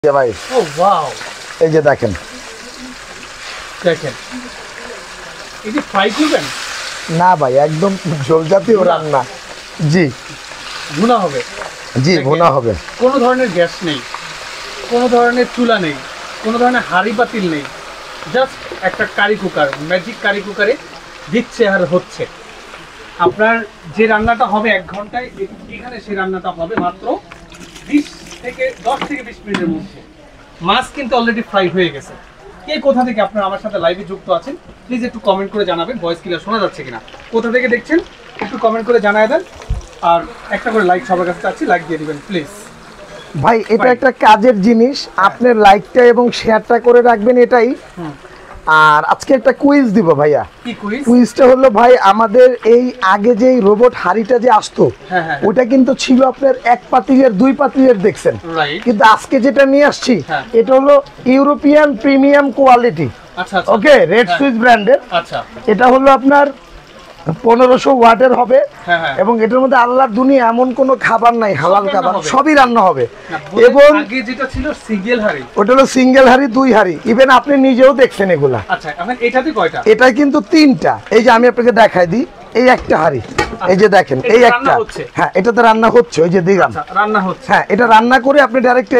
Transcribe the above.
ভাই ও ওয়াও, এই যে দেখেন দেখেন এই যে ফ্রাই করবেন না ভাই একদম ঝোল জাতীয় রান্না। জি ভুনা হবে, জি ভুনা হবে। কোনো ধরনের গ্যাস নেই, কোনো ধরনের চুলা নেই, কোনো ধরনের হাঁড়ি পাতিল নেই, জাস্ট একটা কারি কুকার, ম্যাজিক কারি কুকারে দিচ্ছে আর হচ্ছে। আপনার যে রান্নাটা হবে 1 ঘন্টায়, এখানে সেই রান্নাটা হবে মাত্র 10 থেকে 20 মিনিটের মধ্যে। মাছ কিন্তু অলরেডি ফ্রাই হয়ে গেছে। কে কোথা থেকে আপনারা আমার সাথে লাইভে যুক্ত আছেন প্লিজ একটু কমেন্ট করে জানাবেন, ভয়েস ক্লিয়ার শোনা যাচ্ছে কিনা, কোথা থেকে দেখছেন একটু কমেন্ট করে জানায় দেন। আর একটা করে লাইক সবার কাছে চাচ্ছি, লাইক দিয়ে দিবেন প্লিজ। ভাই এটা একটা কাজের জিনিস, আপনার লাইকটা এবং শেয়ারটা করে রাখবেন এটাই। আর আজকে একটা কুইজ দিব ভাইয়া। কি কুইজ? কুইজটা হলো ভাই আমাদের এই আগে যে রোবট হাড়িটা যে আসতো ওটা কিন্তু ছিল আপনার 1 পাতিলের 2 পাতিলের দেখছেন, কিন্তু আজকে যেটা নিয়ে আসছি এটা হলো ইউরোপিয়ান প্রিমিয়াম কোয়ালিটি। আচ্ছা আচ্ছা, ওকে, রেড সুইচ ব্র্যান্ডের। আচ্ছা, এটা হলো আপনার 1500 ওয়াটের হবে এবং এটার মধ্যে আল্লাহর দুনিয়া এমন কোনো খাবার নাই, হালাল খাবার সবই রান্না হবে। এবং আগে যেটা ছিল সিঙ্গেল হাঁড়ি, ওটা হলো সিঙ্গেল হাঁড়ি 2 হাঁড়ি, ইভেন আপনি নিজেও দেখছেন এগুলা। আচ্ছা এখন এটাতে কয়টা? এটা কিন্তু 3টা। এই যে আমি আপনাকে দেখাই দিই, এই একটা হাঁড়ি, এই যে দেখেন এই একটা, হ্যাঁ এটাতে রান্না হচ্ছে, ওই যে দিলাম রান্না হচ্ছে। হ্যাঁ এটা রান্না করে আপনি ডাইরেক্ট